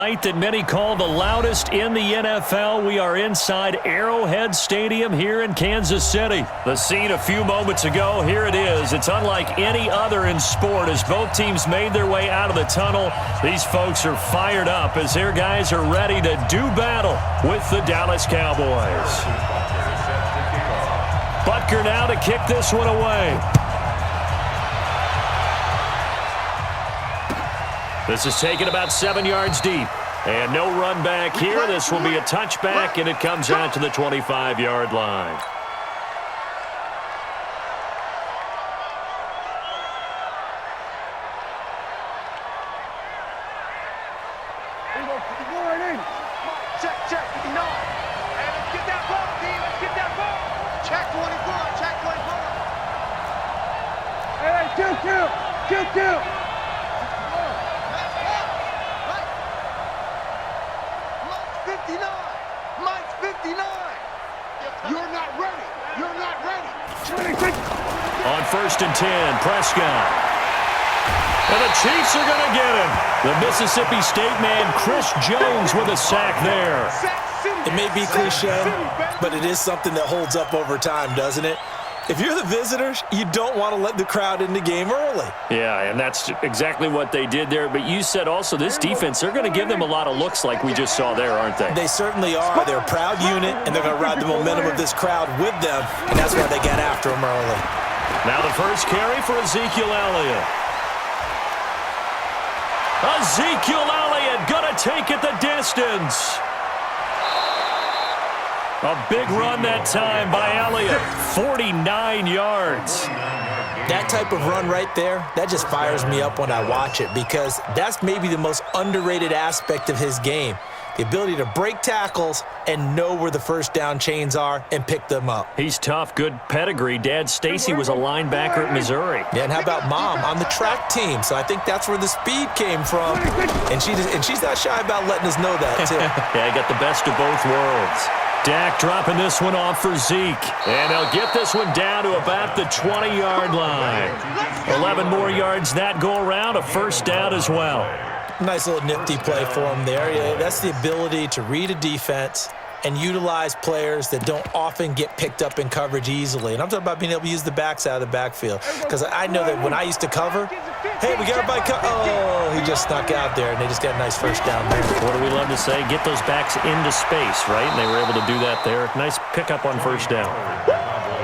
Night that many call the loudest in the NFL. We are inside Arrowhead Stadium here in Kansas City. The scene a few moments ago, here it is. It's unlike any other in sport as both teams made their way out of the tunnel. These folks are fired up as their guys are ready to do battle with the Dallas Cowboys. Butker now to kick this one away. This is taken about 7 yards deep. And no run back here. This will be a touchback, and it comes out to the 25-yard line. Check. No. Hey, let's get that ball, team. Let's get that ball. Check 24. Check 24. Hey, 2-2. Mike's 59. You're not ready. On 1st and 10, Prescott. And the Chiefs are going to get him. The Mississippi State man, Chris Jones, with a sack there. It may be cliche, but it is something that holds up over time, doesn't it? If you're the visitors, you don't want to let the crowd in the game early. Yeah, and that's exactly what they did there. But you said also this defense, they're going to give them a lot of looks like we just saw there, aren't they? They certainly are. They're a proud unit, and they're going to ride the momentum of this crowd with them, and that's why they get after them early. Now the first carry for Ezekiel Elliott. Ezekiel Elliott going to take it the distance. A big run that time by Elliott, 49 yards. That type of run right there, that just fires me up when I watch it because that's maybe the most underrated aspect of his game. The ability to break tackles and know where the first down chains are and pick them up. He's tough, good pedigree. Dad Stacy was a linebacker at Missouri. Yeah, and how about Mom on the track team? So I think that's where the speed came from. And she's not shy about letting us know that, too. Yeah, I got the best of both worlds. Dak dropping this one off for Zeke. And they'll get this one down to about the 20-yard line. 11 more yards that go around, a first down as well. Nice little nifty play for him there. Yeah, that's the ability to read a defense and utilize players that don't often get picked up in coverage easily. And I'm talking about being able to use the backs out of the backfield. Because I know that when I used to cover, hey, we got everybody oh, he just snuck out there, and they just got a nice first down there. What do we love to say? Get those backs into space, right? And they were able to do that there. Nice pickup on first down.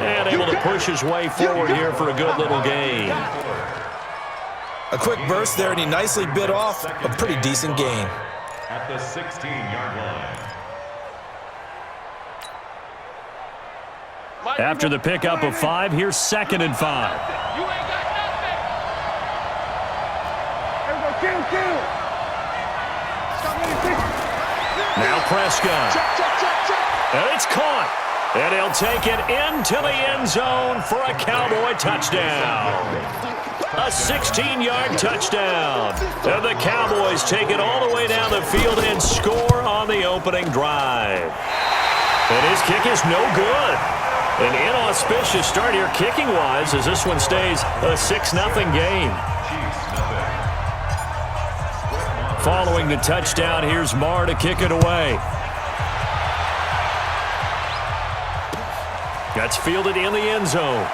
And able to push his way forward here for a good little gain. A quick burst there, and he nicely bit off a pretty decent gain. At the 16-yard line. After the pickup of 5, here's 2nd and 5. You ain't got nothing. Now Prescott. Check. And it's caught. And he'll take it into the end zone for a Cowboy touchdown. A 16-yard touchdown. And the Cowboys take it all the way down the field and score on the opening drive. And his kick is no good. An inauspicious start here kicking-wise as this one stays a 6-0 game. Following the touchdown, here's Marr to kick it away. That's fielded in the end zone.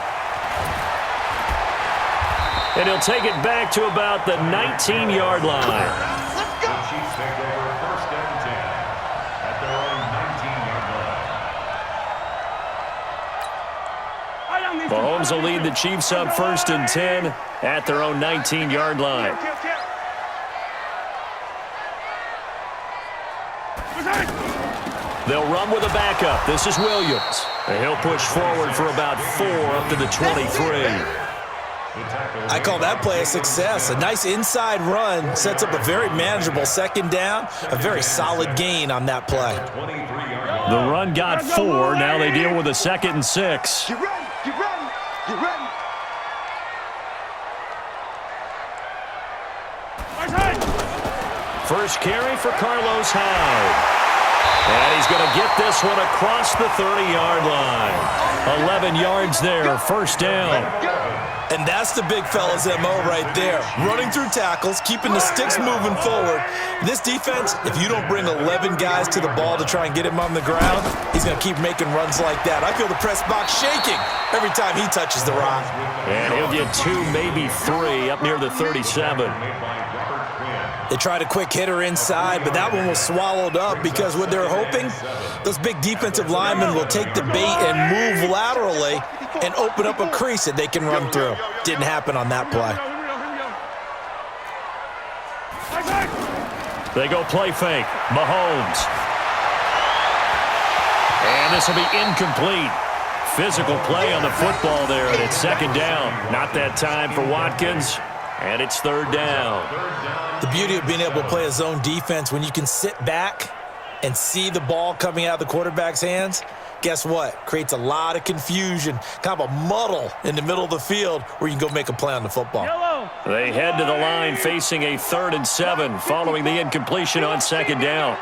And he'll take it back to about the 19-yard line. Let's go. The Chiefs take over 1st and 10 at their own 19-yard line. Mahomes will lead the Chiefs up 1st and 10 at their own 19-yard line. They'll run with a backup. This is Williams. And he'll push forward for about 4 up to the 23. I call that play a success. A nice inside run sets up a very manageable 2nd down. A very solid gain on that play. The run got 4. Now they deal with a 2nd and 6. You ready? First carry for Carlos Hyde. And he's going to get this one across the 30-yard line. 11 yards there, first down. And that's the big fella's MO right there. Running through tackles, keeping the sticks moving forward. This defense, if you don't bring 11 guys to the ball to try and get him on the ground, he's going to keep making runs like that. I feel the press box shaking every time he touches the rock. And he'll get 2, maybe 3 up near the 37. They tried a quick hitter inside, but that one was swallowed up because what they're hoping, those big defensive linemen will take the bait and move laterally and open up a crease that they can run through. Didn't happen on that play. They go play fake. Mahomes. And this will be incomplete. Physical play on the football there, and it's second down. Not that time for Watkins, and it's third down. The beauty of being able to play a zone defense when you can sit back and see the ball coming out of the quarterback's hands, guess what? Creates a lot of confusion, kind of a muddle in the middle of the field where you can go make a play on the football. They head to the line facing a 3rd and 7 following the incompletion on second down.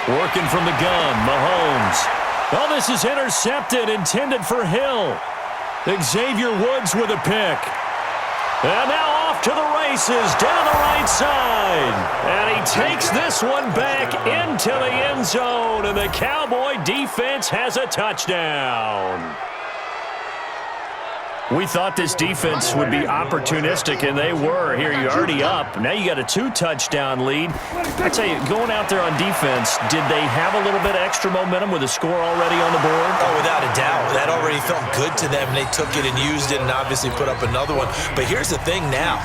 Working from the gun, Mahomes. Oh, this is intercepted, intended for Hill. Xavier Woods with a pick. And now off to the races down the right side. And he takes this one back into the end zone, and the Cowboy defense has a touchdown. We thought this defense would be opportunistic, and they were. Here, you're already up. Now you got a 2-touchdown lead. I tell you, going out there on defense, did they have a little bit of extra momentum with a score already on the board? Oh, without a doubt. That already felt good to them. They took it and used it and obviously put up another one. But here's the thing now.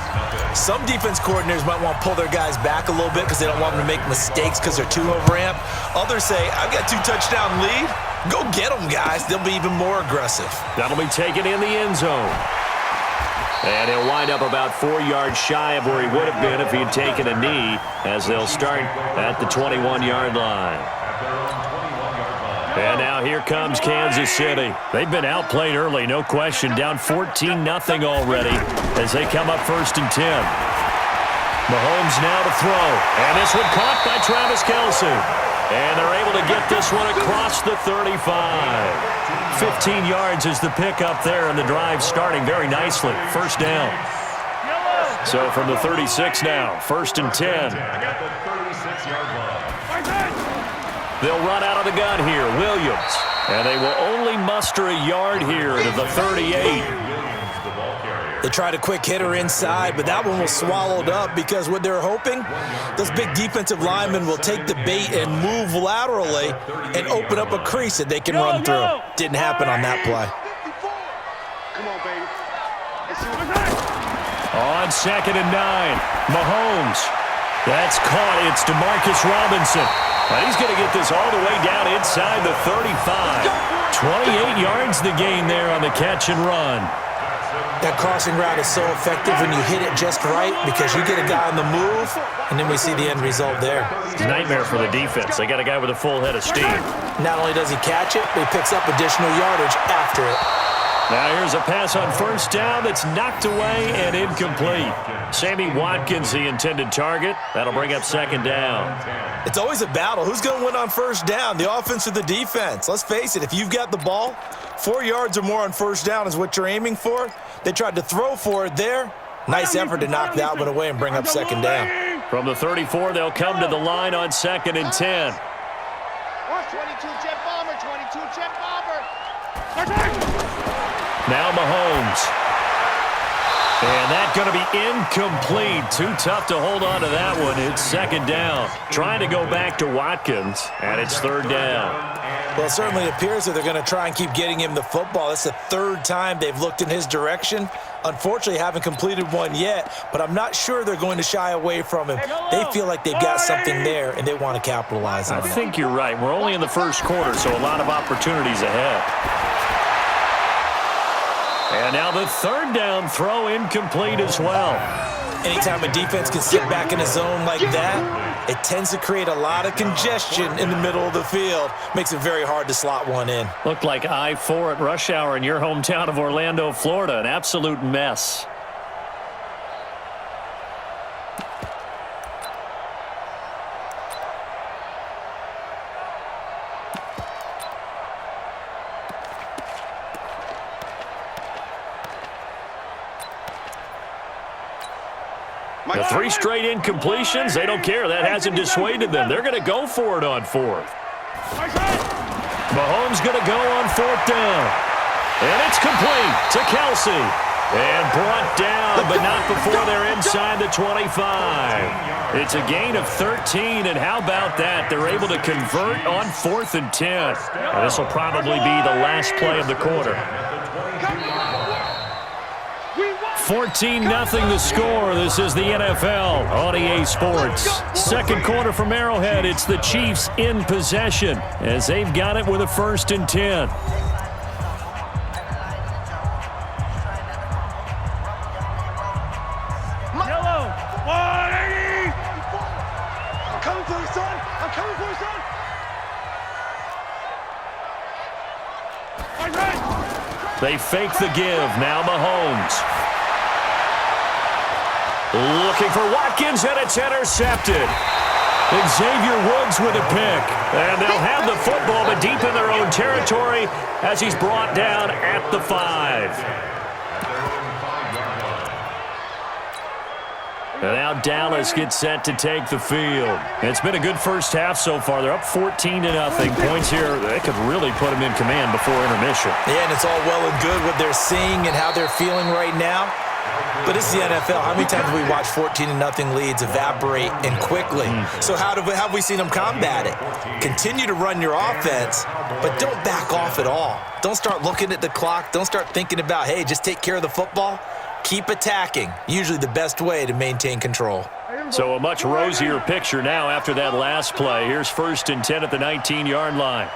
Some defense coordinators might want to pull their guys back a little bit because they don't want them to make mistakes because they're too over-amped. Others say, I've got 2-touchdown lead. Go get them, guys. They'll be even more aggressive. That'll be taken in the end zone. And he'll wind up about 4 yards shy of where he would have been if he had taken a knee, as they'll start at the 21-yard line. And now here comes Kansas City. They've been outplayed early, no question. Down 14-0 already as they come up 1st and 10. Mahomes now to throw. And this one caught by Travis Kelce. And they're able to get this one across the 35. 15 yards is the pickup there, and the drive starting very nicely. First down. So from the 36 now, 1st and 10. They'll run out of the gun here, Williams. And they will only muster a yard here to the 38. They tried a quick hitter inside, but that one was swallowed up because what they're hoping, those big defensive linemen will take the bait and move laterally and open up a crease that they can run through. Didn't happen on that play. Come on, baby. On 2nd and 9, Mahomes. That's caught. It's DeMarcus Robinson. And he's going to get this all the way down inside the 35. 28 yards the gain there on the catch and run. That crossing route is so effective when you hit it just right because you get a guy on the move, and then we see the end result there. It's a nightmare for the defense. They got a guy with a full head of steam. Not only does he catch it, but he picks up additional yardage after it. Now here's a pass on 1st down that's knocked away and incomplete. Sammy Watkins, the intended target. That'll bring up 2nd down. It's always a battle. Who's going to win on 1st down, the offense or the defense? Let's face it, if you've got the ball, 4 yards or more on 1st down is what you're aiming for. They tried to throw for it there. Nice effort to knock that one away and bring up 2nd down. From the 34, they'll come to the line on 2nd and 10. 22 jet bomber, 22 jet bomber. Now Mahomes. And that's going to be incomplete. Too tough to hold on to that one. It's 2nd down. Trying to go back to Watkins, and it's 3rd down. Well, it certainly appears that they're going to try and keep getting him the football. That's the 3rd time they've looked in his direction. Unfortunately, haven't completed one yet, but I'm not sure they're going to shy away from him. They feel like they've got something there, and they want to capitalize on it. I think you're right. We're only in the 1st quarter, so a lot of opportunities ahead. And now the 3rd down throw incomplete as well. Anytime a defense can sit back in a zone like that, it tends to create a lot of congestion in the middle of the field. Makes it very hard to slot one in. Looked like I-4 at rush hour in your hometown of Orlando, Florida. An absolute mess. The 3 straight incompletions, they don't care. That hasn't dissuaded them. They're going to go for it on 4th. Mahomes going to go on 4th down. And it's complete to Kelsey. And brought down, but not before they're inside the 25. It's a gain of 13, and how about that? They're able to convert on 4th and 10. And this will probably be the last play of the quarter. 14-0 the score. This is the NFL on EA Sports. Second quarter from Arrowhead. It's the Chiefs in possession as they've got it with a 1st and 10. They fake the give. Now Mahomes. Looking for Watkins, and it's intercepted. Xavier Woods with a pick. And they'll have the football, but deep in their own territory as he's brought down at the 5. And now Dallas gets set to take the field. It's been a good first half so far. They're up 14-0. Points here, they could really put them in command before intermission. Yeah, and it's all well and good what they're seeing and how they're feeling right now. But it's the NFL. How many times have we watched 14-0 leads evaporate and quickly? So how have we seen them combat it? Continue to run your offense, but don't back off at all. Don't start looking at the clock. Don't start thinking about, hey, just take care of the football. Keep attacking. Usually the best way to maintain control. So a much rosier picture now after that last play. Here's 1st and 10 at the 19-yard line.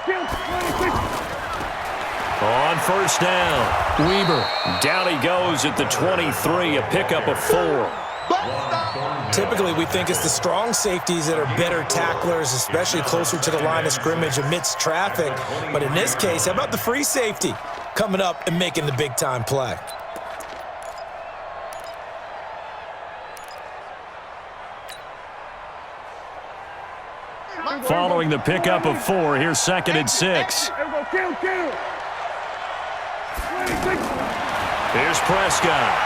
On 1st down, Weber. Down he goes at the 23, a pickup of 4. Typically, we think it's the strong safeties that are better tacklers, especially closer to the line of scrimmage amidst traffic. But in this case, how about the free safety coming up and making the big-time play? Following the pickup of 4, here's 2nd and 6. Here's Prescott.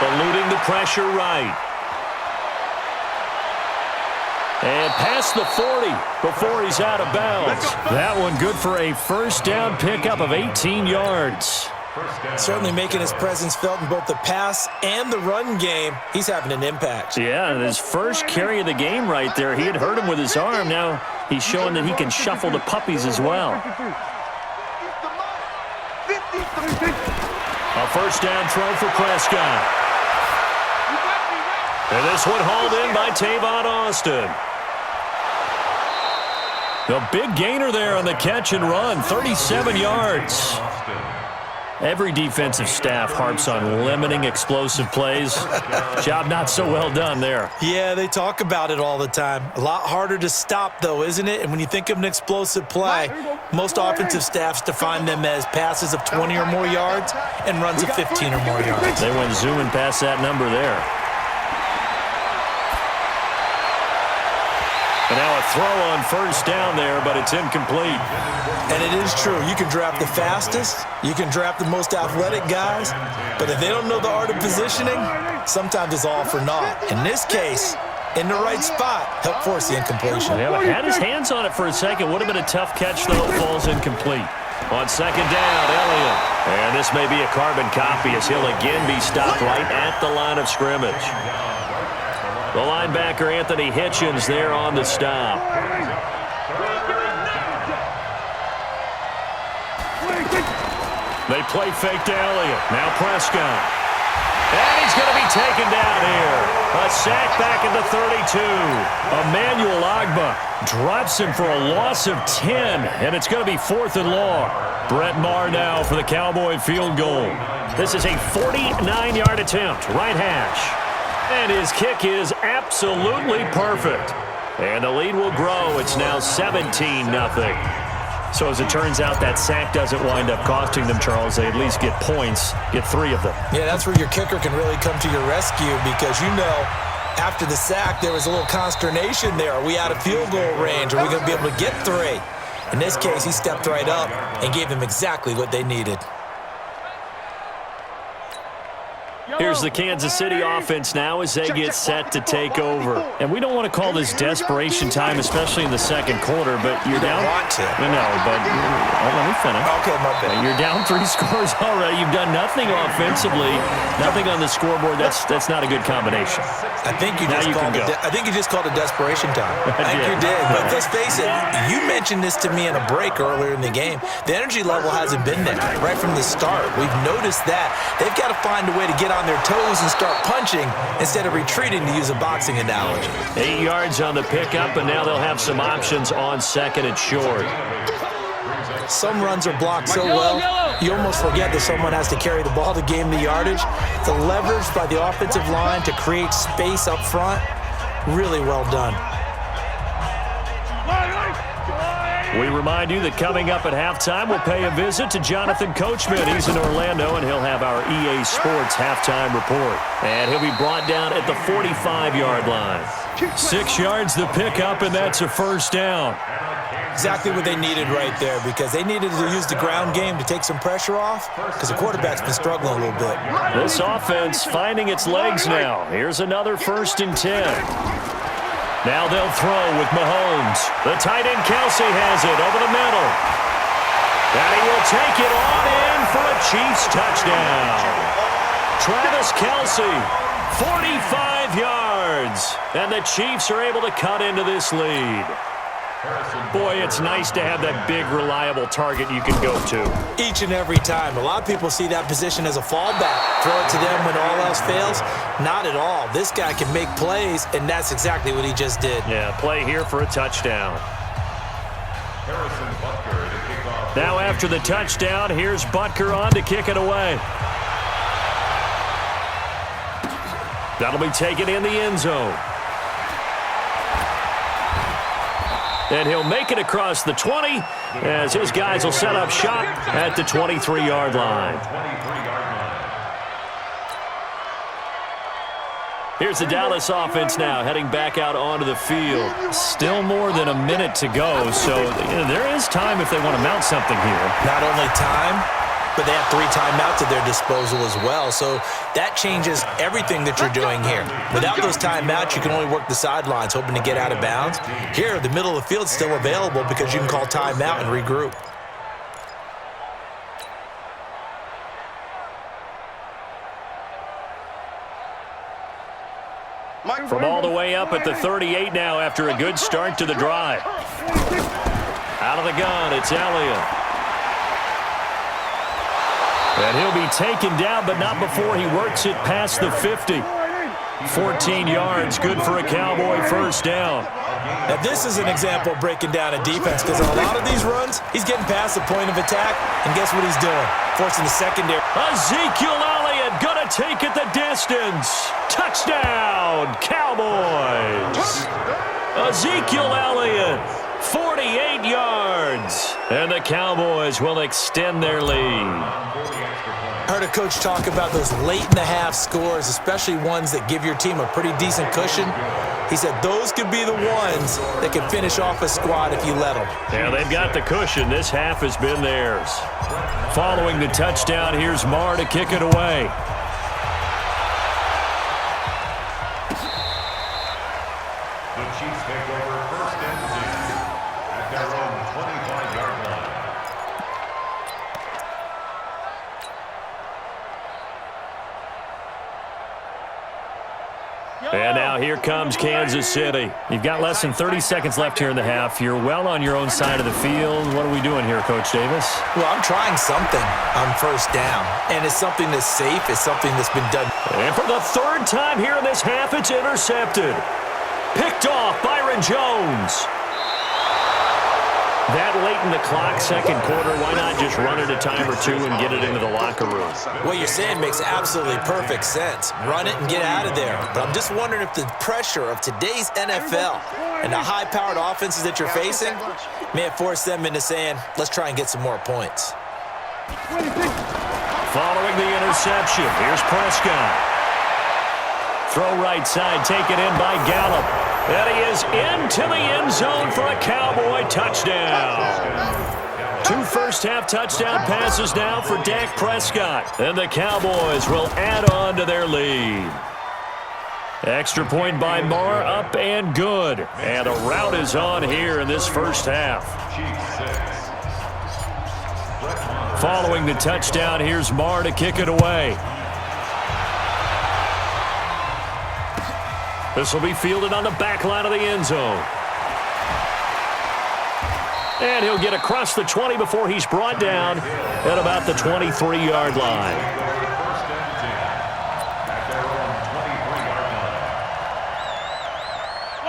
Eluding the pressure right. And past the 40 before he's out of bounds. That one good for a 1st down pickup of 18 yards. Certainly making his presence felt in both the pass and the run game. He's having an impact. Yeah, and his first carry of the game right there. He had hurt him with his arm. Now he's showing that he can shuffle the puppies as well. A 1st down throw for Prescott. And this one hauled in by Tavon Austin. The big gainer there on the catch and run, 37 yards. Every defensive staff harps on limiting explosive plays. Job not so well done there. Yeah, they talk about it all the time. A lot harder to stop, though, isn't it? And when you think of an explosive play, most offensive staffs define them as passes of 20 or more yards and runs of 15 or more yards. They went zooming past that number there. And now a throw on 1st down there, but it's incomplete. And it is true. You can draft the fastest. You can draft the most athletic guys. But if they don't know the art of positioning, sometimes it's all for naught. In this case, in the right spot, help force the incompletion. Yeah, but had his hands on it for a second. Would have been a tough catch, though. Falls incomplete. On 2nd down, Elliott. And this may be a carbon copy as he'll again be stopped right at the line of scrimmage. The linebacker, Anthony Hitchens, there on the stop. They play fake to Elliott. Now Prescott. And he's going to be taken down here. A sack back at the 32. Emmanuel Ogbah drops him for a loss of 10, and it's going to be 4th and long. Brett Maher now for the Cowboy field goal. This is a 49-yard attempt, right hash. And his kick is absolutely perfect. And the lead will grow. It's now 17-0. So as it turns out, that sack doesn't wind up costing them, Charles. They at least get points, get 3 of them. Yeah, that's where your kicker can really come to your rescue because, you know, after the sack, there was a little consternation there. Are we out of field goal range? Are we going to be able to get 3? In this case, he stepped right up and gave them exactly what they needed. Here's the Kansas City offense now as they get set to take over. And we don't want to call this desperation time, especially in the second quarter, but you're down. Want to. No, but let me finish. Okay, my bad. You're down 3 scores already. You've done nothing offensively, nothing on the scoreboard. That's not a good combination. I think you just called it desperation time. I think you did. But let's face it, you mentioned this to me in a break earlier in the game. The energy level hasn't been there right from the start. We've noticed that. They've got to find a way to get on their toes and start punching instead of retreating, to use a boxing analogy. 8 yards on the pickup, and now they'll have some options on second and short. Some runs are blocked so well, you almost forget that someone has to carry the ball to gain the yardage. The leverage by the offensive line to create space up front, really well done. We remind you that coming up at halftime, we'll pay a visit to Jonathan Coachman. He's in Orlando, and he'll have our EA Sports halftime report. And he'll be brought down at the 45-yard line. 6 yards the pickup, and that's a first down. Exactly what they needed right there, because they needed to use the ground game to take some pressure off, because the quarterback's been struggling a little bit. This offense finding its legs now. Here's another 1st and 10. Now they'll throw with Mahomes. The tight end Kelsey has it over the middle. And he will take it on in for a Chiefs touchdown. Travis Kelsey, 45 yards. And the Chiefs are able to cut into this lead. Boy, it's nice to have that big, reliable target you can go to. Each and every time. A lot of people see that position as a fallback. Throw it to them when all else fails. Not at all. This guy can make plays, and that's exactly what he just did. Yeah, play here for a touchdown. Now after the touchdown, here's Butker on to kick it away. That'll be taken in the end zone. And he'll make it across the 20 as his guys will set up shop at the 23-yard line. Here's the Dallas offense now heading back out onto the field. Still more than a minute to go, so there is time if they want to mount something here. Not only time, but they have 3 timeouts at their disposal as well. So that changes everything that you're doing here. Without those timeouts, you can only work the sidelines, hoping to get out of bounds. Here, the middle of the field's still available because you can call timeout and regroup. From all the way up at the 38 now after a good start to the drive. Out of the gun, it's Elliott. And he'll be taken down, but not before he works it past the 50. 14 yards, good for a Cowboy first down. Now, this is an example of breaking down a defense, because on a lot of these runs, he's getting past the point of attack, and guess what he's doing? Forcing the secondary. Ezekiel Elliott gonna take it the distance. Touchdown, Cowboys. Ezekiel Elliott, 48 yards. And the Cowboys will extend their lead. I heard a coach talk about those late-in-the-half scores, especially ones that give your team a pretty decent cushion. He said those could be the ones that can finish off a squad if you let them. Yeah, they've got the cushion. This half has been theirs. Following the touchdown, here's Marr to kick it away. The Chiefs take over 1st and 10 at their own 25-yard line. And now here comes Kansas City. You've got less than 30 seconds left here in the half. You're well on your own side of the field. What are we doing here, Coach Davis? Well, I'm trying something on first down, and it's something that's safe. It's something that's been done. And for the 3rd time here in this half, it's intercepted. Picked off Byron Jones. That late in the clock, second quarter, why not just run it a time or two and get it into the locker room? What you're saying makes absolutely perfect sense. Run it and get out of there. But I'm just wondering if the pressure of today's NFL and the high-powered offenses that you're facing may have forced them into saying, let's try and get some more points. Following the interception, here's Prescott. Throw right side, taken in by Gallup. And he is into the end zone for a Cowboy touchdown. 2 first-half touchdown passes now for Dak Prescott. And the Cowboys will add on to their lead. Extra point by Marr, up and good. And a rout is on here in this first half. Following the touchdown, here's Marr to kick it away. This will be fielded on the back line of the end zone. And he'll get across the 20 before he's brought down at about the 23-yard line.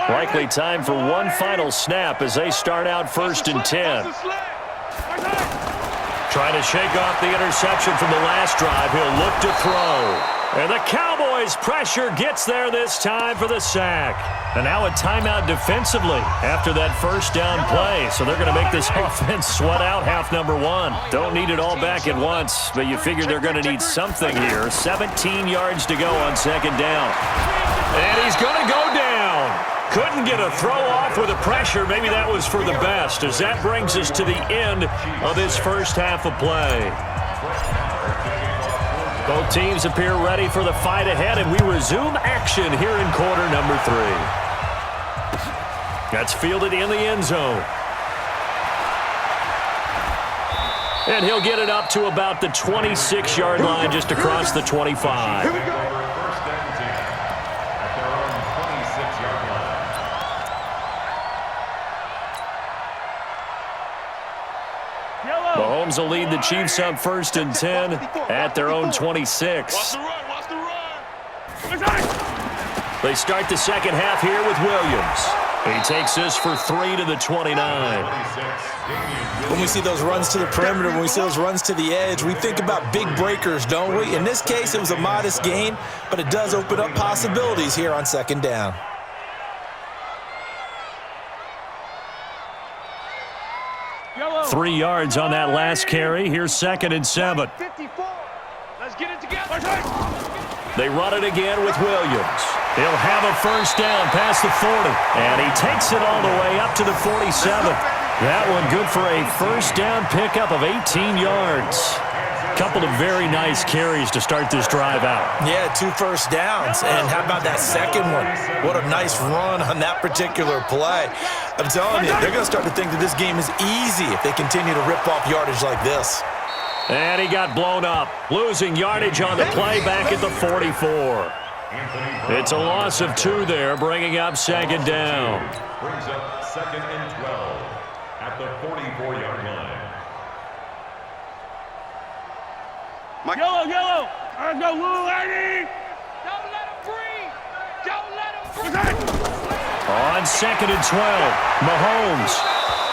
Likely time for one final snap as they start out 1st and 10. Trying to shake off the interception from the last drive. He'll look to throw. And the Cowboys' pressure gets there this time for the sack. And now a timeout defensively after that first down play. So they're going to make this offense sweat out half number 1. Don't need it all back at once, but you figure they're going to need something here. 17 yards to go on 2nd down. And he's going to go down. Couldn't get a throw off with the pressure. Maybe that was for the best, as that brings us to the end of this first half of play. Both teams appear ready for the fight ahead, and we resume action here in quarter number 3. That's fielded in the end zone. And he'll get it up to about the 26-yard line, just across the 25. Here we go. First and 10 at their own 26-yard line. Mahomes will lead the Chiefs up 1st and 10 at their own 26. They start the second half here with Williams. He takes this for 3 to the 29. When we see those runs to the perimeter, when we see those runs to the edge, we think about big breakers, don't we? In this case, it was a modest gain, but it does open up possibilities here on 2nd down. Yellow. 3 yards on that last carry. Here's 2nd and 7. 54. Let's get it together. They run it again with Williams. He'll have a first down past the 40. And he takes it all the way up to the 47. That one good for a first down pickup of 18 yards. Couple of very nice carries to start this drive out. Yeah, 2 first downs. And how about that second one? What a nice run on that particular play. I'm telling you, they're going to start to think that this game is easy if they continue to rip off yardage like this. And he got blown up, losing yardage on the play back at the 44. It's a loss of 2 there, bringing up 2nd down. Brings up 2nd and 12 at the 44-yard line. Yellow. Let's go, Lou, lady. Don't let him breathe. Don't let him breathe. On 2nd and 12, Mahomes.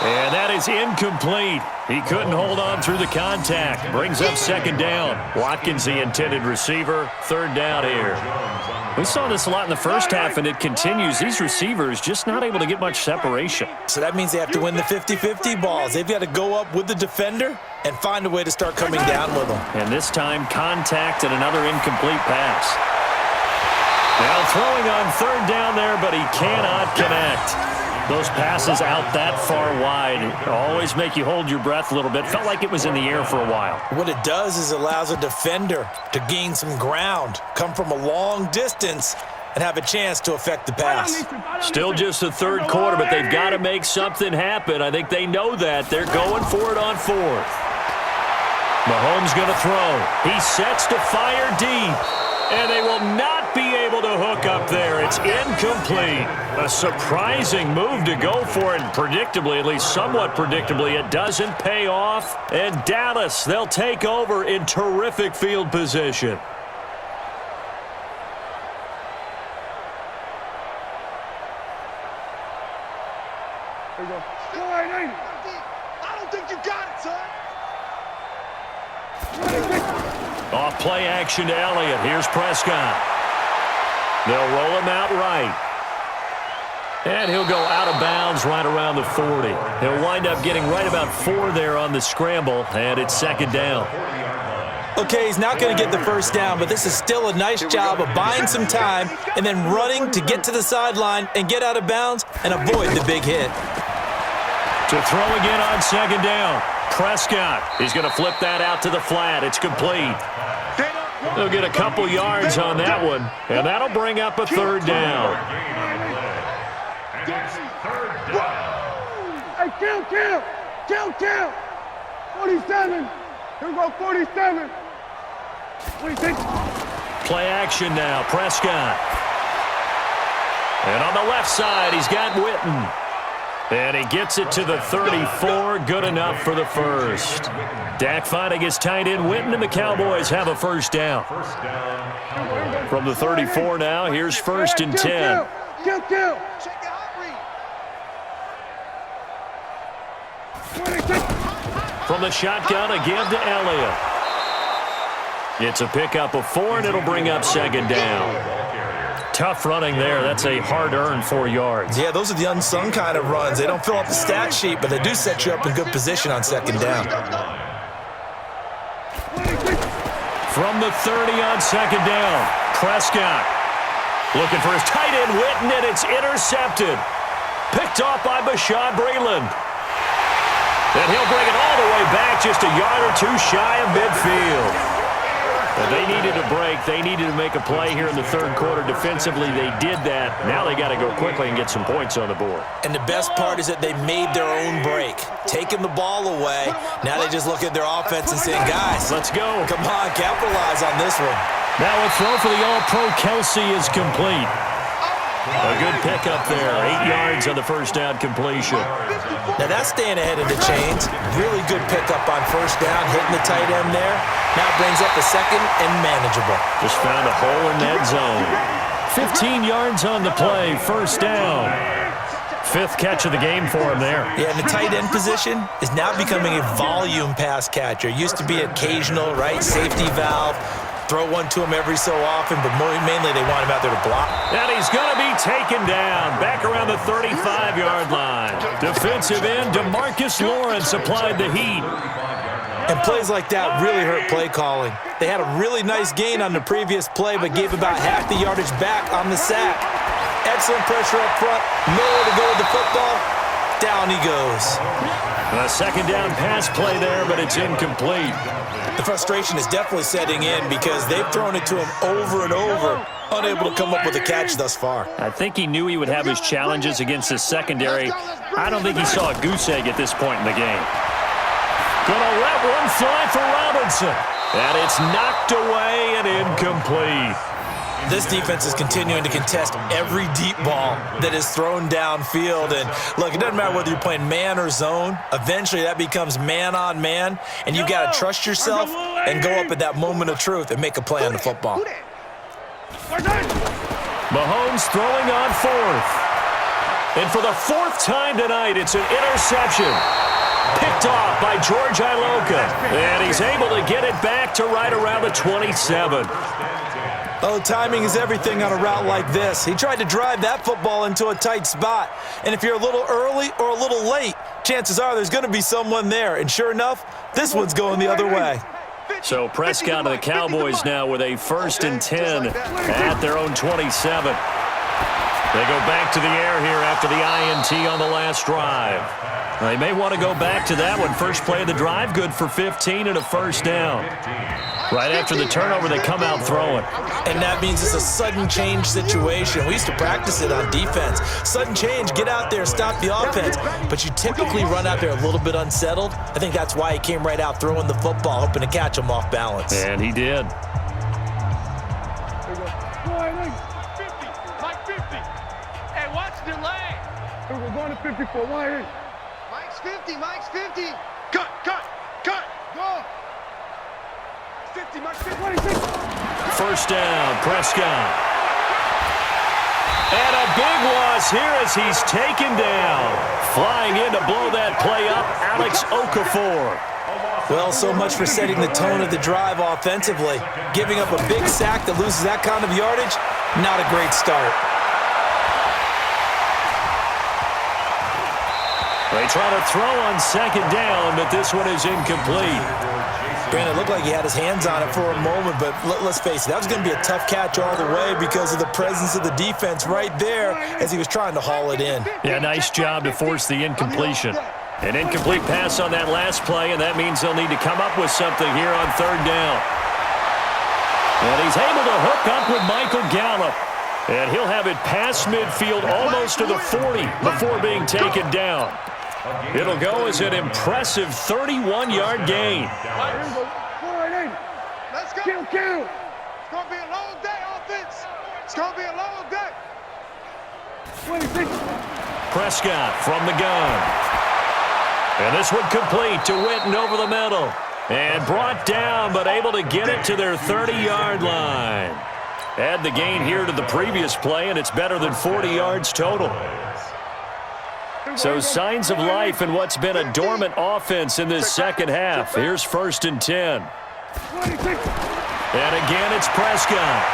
And that is incomplete. He couldn't hold on through the contact. Brings up 2nd down. Watkins, the intended receiver. 3rd down here. We saw this a lot in the first half, and it continues. These receivers just not able to get much separation. So that means they have to win the 50-50 balls. They've got to go up with the defender and find a way to start coming down with them. And this time, contact and another incomplete pass. Now throwing on 3rd down there, but he cannot connect. Those passes out that far wide always make you hold your breath a little bit. Felt like it was in the air for a while. What it does is it allows a defender to gain some ground, come from a long distance, and have a chance to affect the pass. Still just the 3rd quarter, but they've got to make something happen. I think they know that. They're going for it on 4th. Mahomes going to throw. He sets to fire deep. And they will not be able to hook up there. It's incomplete. A surprising move to go for it. Predictably, at least somewhat predictably, it doesn't pay off. And Dallas, they'll take over in terrific field position. There you go. I don't think you got it, son. Off play action to Elliott. Here's Prescott. They'll roll him out right. And he'll go out of bounds right around the 40. He'll wind up getting right about 4 there on the scramble, and it's 2nd down. Okay, he's not going to get the first down, but this is still a nice job of buying some time and then running to get to the sideline and get out of bounds and avoid the big hit. To throw again on 2nd down. Prescott. He's going to flip that out to the flat. It's complete. They'll get a couple yards on that one, and that'll bring up a third down. Hey, kill. 47. Here we go, 47. 26. Play action now, Prescott. And on the left side, he's got Witten. And he gets it to the 34, good enough for the first. Dak finding his tight end Witten, and the Cowboys have a first down. From the 34 now, here's first and 10. Kill. From the shotgun, a give to Elliott. It's a pickup of 4, and it'll bring up second down. Tough running there. That's a hard-earned 4 yards. Yeah, those are the unsung kind of runs. They don't fill up the stat sheet, but they do set you up in good position on second down. From the 30 on second down, Prescott looking for his tight end Witten, and it's intercepted. Picked off by Bashaud Breeland. And he'll bring it all the way back, just a yard or two shy of midfield. But they needed a break. They needed to make a play here in the third quarter. Defensively, they did that. Now they got to go quickly and get some points on the board. And the best part is that they made their own break. Taking the ball away, now they just look at their offense and saying, guys, let's go. Come on, capitalize on this one. Now a throw for the All-Pro Kelsey is complete. A good pickup there. 8 yards on the first down completion. Now that's staying ahead of the chains. Really good pickup on first down, hitting the tight end there. Now it brings up the second and manageable. Just found a hole in that zone. 15 yards on the play, first down. 5th catch of the game for him there. Yeah, and the tight end position is now becoming a volume pass catcher. Used to be occasional, right, safety valve. Throw one to him every so often, but mainly they want him out there to block. And he's going to be taken down back around the 35-yard line. Defensive end DeMarcus Lawrence applied the heat. And plays like that really hurt play calling. They had a really nice gain on the previous play, but gave about half the yardage back on the sack. Excellent pressure up front. Nowhere to go with the football. Down he goes. A second down pass play there, but it's incomplete. The frustration is definitely setting in because they've thrown it to him over and over, unable to come up with a catch thus far. I think he knew he would have his challenges against his secondary. I don't think he saw a goose egg at this point in the game. Gonna let one fly for Robinson. And it's knocked away and incomplete. This defense is continuing to contest every deep ball that is thrown downfield. And look, it doesn't matter whether you're playing man or zone. Eventually that becomes man on man. And you've got to trust yourself and go up at that moment of truth and make a play on the football. Mahomes throwing on 4th. And for the 4th time tonight, it's an interception. Picked off by George Iloka. And he's able to get it back to right around the 27. Oh, timing is everything on a route like this. He tried to drive that football into a tight spot. And if you're a little early or a little late, chances are there's going to be someone there. And sure enough, this one's going the other way. So Prescott and the Cowboys now with a 1st and 10 at their own 27. They go back to the air here after the INT on the last drive. They may want to go back to that one. First play of the drive, good for 15 and a first down. Right after the turnover, they come out throwing. And that means it's a sudden change situation. We used to practice it on defense. Sudden change, get out there, stop the offense. But you typically run out there a little bit unsettled. I think that's why he came right out throwing the football, hoping to catch him off balance. And he did. 50, Mike 50. Hey, watch the delay. We're going to 54. Why? Mike's 50. Cut. Go. 50, Mike's 50. First down, Prescott. And a big loss here as he's taken down. Flying in to blow that play up, Alex Okafor. Well, so much for setting the tone of the drive offensively. Giving up a big sack that loses that kind of yardage, not a great start. They try to throw on second down, but this one is incomplete. Brandon, it looked like he had his hands on it for a moment, but let's face it, that was going to be a tough catch all the way because of the presence of the defense right there as he was trying to haul it in. Yeah, nice job to force the incompletion. An incomplete pass on that last play, and that means they'll need to come up with something here on third down. And he's able to hook up with Michael Gallup. And he'll have it past midfield almost to the 40 before being taken down. It'll go as an impressive 31-yard gain. Let's go. Kill. It's going to be a long day, offense. It's going to be a long day. Prescott from the gun. And this one complete to Witten over the middle. And brought down, but able to get it to their 30-yard line. Add the gain here to the previous play, and it's better than 40 yards total. So signs of life in what's been a dormant offense in this second half. Here's 1st and 10. And again, it's Prescott.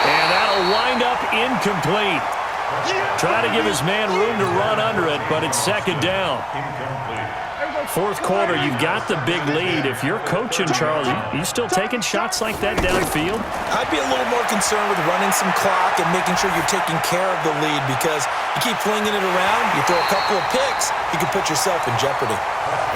And that'll wind up incomplete. Try to give his man room to run under it, but it's 2nd down. Fourth quarter, you've got the big lead. If you're coaching, Charles, you still taking shots like that downfield? I'd be a little more concerned with running some clock and making sure you're taking care of the lead, because you keep flinging it around, you throw a couple of picks, you can put yourself in jeopardy.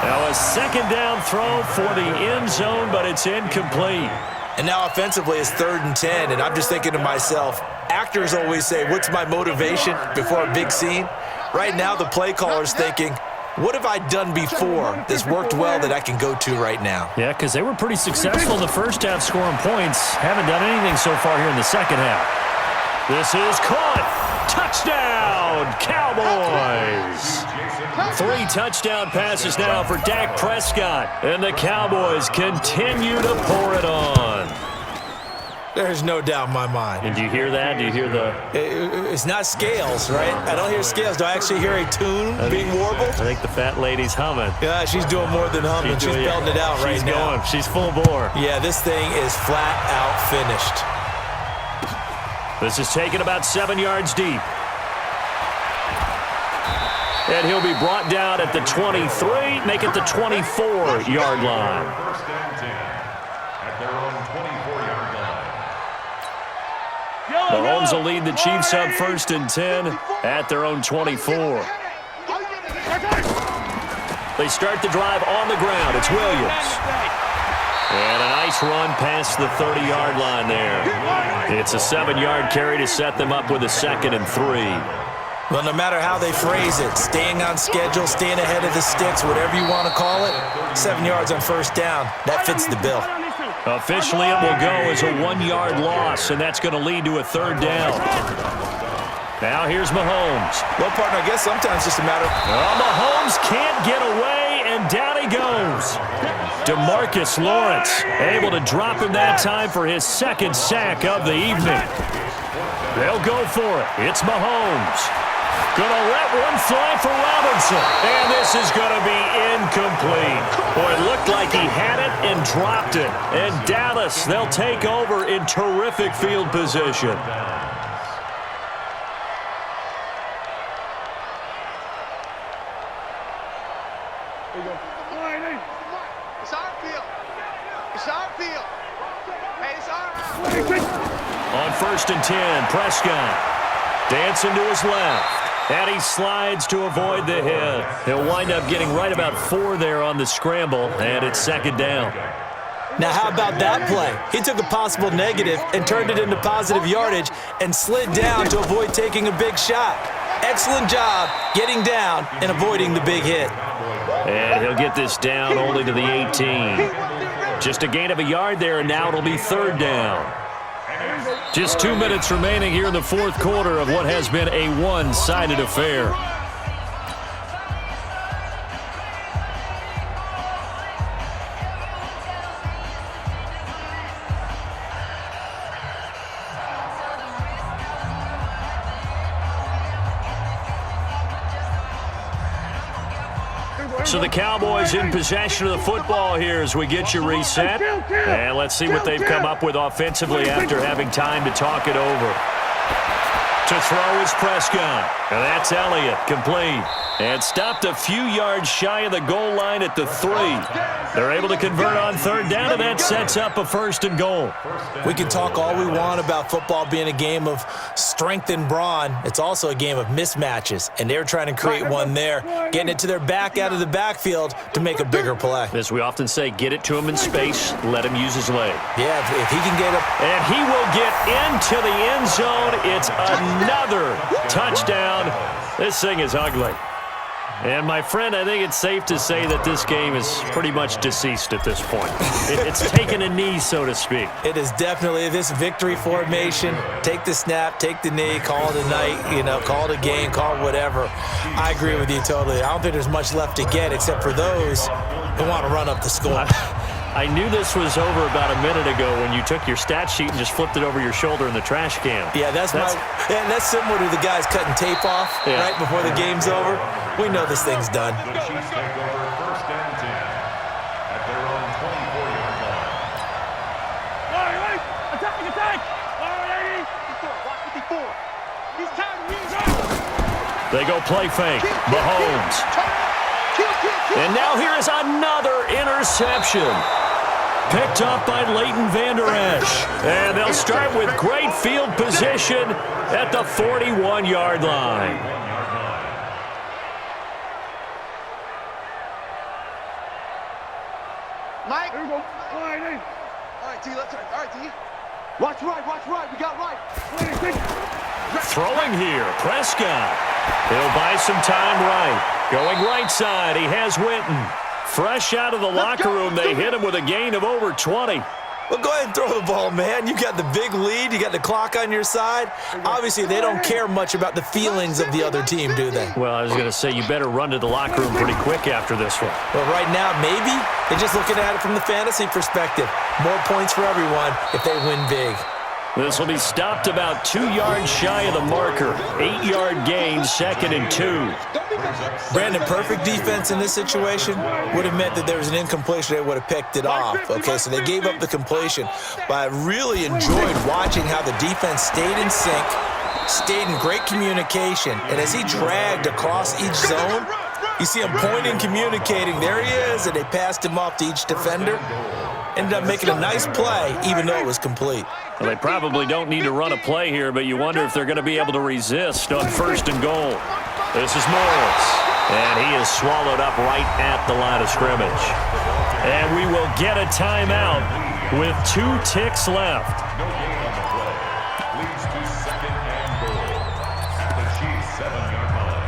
Now a 2nd down throw for the end zone, but it's incomplete. And now offensively it's 3rd and 10, and I'm just thinking to myself, actors always say, what's my motivation before a big scene? Right now the play caller's thinking, what have I done before that's worked well that I can go to right now? Yeah, because they were pretty successful in the first half scoring points. Haven't done anything so far here in the second half. This is caught. Touchdown, Cowboys. 3 touchdown passes now for Dak Prescott. And the Cowboys continue to pour it on. There's no doubt in my mind. And do you hear that? Do you hear the... It's not scales, right? I don't hear scales. Do I actually hear a tune being warbled? I think the fat lady's humming. Yeah, she's doing more than humming. She's belting it out right now. Going. She's full bore. Yeah, this thing is flat out finished. This is taken about 7 yards deep. And he'll be brought down at the 23, make it the 24-yard line. 1st and 10 at their own 24-yard line. Mahomes will lead the Chiefs up 1st and 10 at their own 24. They start the drive on the ground. It's Williams. And a nice run past the 30-yard line there. It's a 7-yard carry to set them up with a 2nd and 3. Well, no matter how they phrase it, staying on schedule, staying ahead of the sticks, whatever you want to call it, 7 yards on 1st down, that fits the bill. Officially, it will go as a 1-yard loss, and that's going to lead to a 3rd down. Now here's Mahomes. Well, partner, I guess sometimes it's just a matter of... Well, Mahomes can't get away, and down he goes. DeMarcus Lawrence able to drop him that time for his 2nd sack of the evening. They'll go for it. It's Mahomes. Gonna let one fly for Robinson. And this is gonna be incomplete. Boy, it looked like he had it and dropped it. And Dallas, they'll take over in terrific field position. It's our field. It's our field. Hey, it's our... On 1st and 10, Prescott dancing to his left. And he slides to avoid the hit. He'll wind up getting right about 4 there on the scramble, and it's 2nd down. Now, how about that play? He took a possible negative and turned it into positive yardage and slid down to avoid taking a big shot. Excellent job getting down and avoiding the big hit. And he'll get this down only to the 18. Just a gain of a yard there, and now it'll be 3rd down. Just 2 minutes remaining here in the fourth quarter of what has been a one-sided affair. So the Cowboys in possession of the football here as we get you reset. And let's see what they've come up with offensively after having time to talk it over. To throw is Prescott. And that's Elliott, complete. And stopped a few yards shy of the goal line at the 3. They're able to convert on third down, and that sets up a 1st and goal. We can talk all we want about football being a game of strength and brawn. It's also a game of mismatches, and they're trying to create one there, getting it to their back out of the backfield to make a bigger play. As we often say, get it to him in space, let him use his leg. Yeah, if he can get up. And he will get into the end zone. It's another touchdown. This thing is ugly. And, my friend, I think it's safe to say that this game is pretty much deceased at this point. It's taken a knee, so to speak. It is definitely this victory formation. Take the snap, take the knee, call it a night, call it a game, call it whatever. I agree with you totally. I don't think there's much left to get except for those who want to run up the score. I knew this was over about a minute ago when you took your stat sheet and just flipped it over your shoulder in the trash can. Yeah, that's similar to the guys cutting tape off right before the game's over. We know this thing's done. The Chiefs take over 1st and 10 at their own 24-yard line. Right. Attack. All right, 54. He's tired. They go play fake. Mahomes. And now here is another interception. Picked up by Leighton Vander Esch. And they'll start with great field position at the 41-yard line. Mike. Here we go. All right, T. Let's. All right, T. Watch right. We got right. Throwing here, Prescott. He'll buy some time right. Going right side, he has Winton. Fresh out of the locker room, they hit him with a gain of over 20. Well, go ahead and throw the ball, man. You got the big lead. You got the clock on your side. Obviously, they don't care much about the feelings of the other team, do they? Well, I was going to say, you better run to the locker room pretty quick after this one. Well, right now, maybe they're just looking at it from the fantasy perspective. More points for everyone if they win big. This will be stopped about 2 yards shy of the marker. 8-yard gain, 2nd and 2. Brandon, perfect defense in this situation would have meant that there was an incompletion. They would have picked it off. Okay, so they gave up the completion. But I really enjoyed watching how the defense stayed in sync, stayed in great communication. And as he dragged across each zone, you see him pointing, communicating. There he is, and they passed him off to each defender. Ended up making a nice play, even though it was complete. Well, they probably don't need to run a play here, but you wonder if they're going to be able to resist on 1st and goal. This is Morris, and he is swallowed up right at the line of scrimmage. And we will get a timeout with 2 ticks left. No gain on the play. Leads to 2nd and goal at the Chiefs' 7-yard line.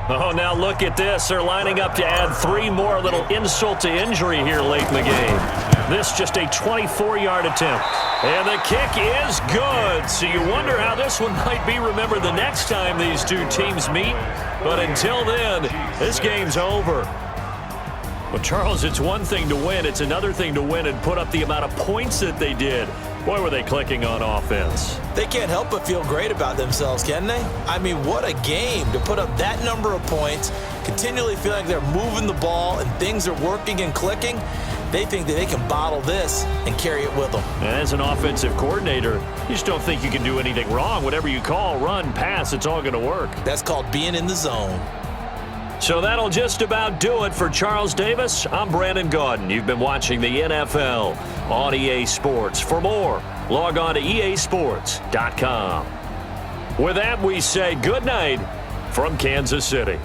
Oh, now look at this. They're lining up to add 3 more. Little insult to injury here late in the game. This just a 24-yard attempt. And the kick is good. So you wonder how this one might be remembered the next time these two teams meet. But until then, this game's over. Well, Charles, it's one thing to win. It's another thing to win and put up the amount of points that they did. Boy, were they clicking on offense. They can't help but feel great about themselves, can they? I mean, what a game to put up that number of points, continually feel like they're moving the ball and things are working and clicking. They think that they can bottle this and carry it with them. And as an offensive coordinator, you just don't think you can do anything wrong. Whatever you call, run, pass, it's all going to work. That's called being in the zone. So that'll just about do it for Charles Davis. I'm Brandon Gaudin. You've been watching the NFL on EA Sports. For more, log on to easports.com. With that, we say good night from Kansas City.